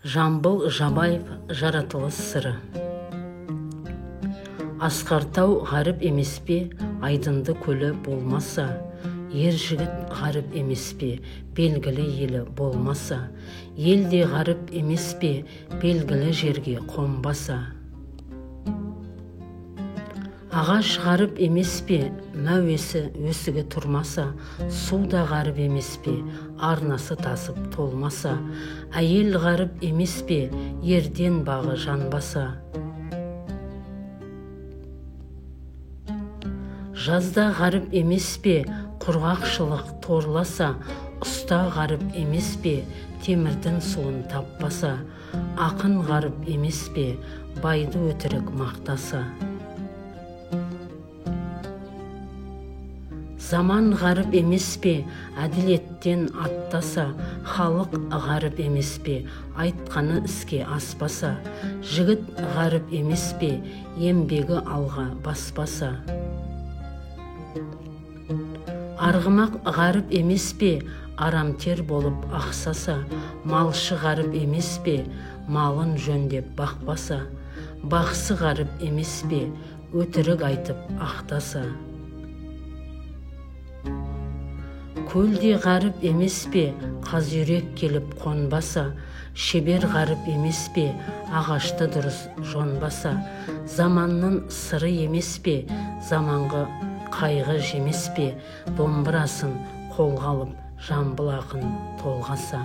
Жамбыл Жабаев жаратылыс сыры. Асқартау ғаріп емес пе, айдынды көлі болмаса, ер жігіт ғаріп емес пе, белгілі елі болмаса, елде ғаріп емес пе, белгілі жерге қонбаса. Ағаш ғаріп емес пе, мәуесі өсігі тұрмаса, суда ғаріп емес пе, арнасы тасып толмаса, әйел ғаріп емес пе, ерден бағы жанбаса. Жазда ғаріп емес пе, құрғақшылық торласа, ұста ғаріп емес пе, темірдің суын таппаса, ақын ғаріп емес пе, байды өтірік мақтаса. Заман ғаріп емес пе, әділеттен аттаса, халық ғаріп емес пе, айтқаны іске аспаса, жігіт ғаріп емес пе, еңбегі алға баспаса. Арғымақ ғаріп емес пе, арамтер болып ақсаса, малшы ғаріп емес пе, малын жөндеп бақпаса, бақсы ғаріп емес пе, өтірік айтып ақтаса. Көлде ғаріп емес пе, қазүйрек келіп қонбаса, шебер ғаріп емес пе, ағашты дұрыс жонбаса, заманның сыры емес пе, заманғы қайғы жемес пе, домбырасын қолға алып жамбыл ақын толғаса.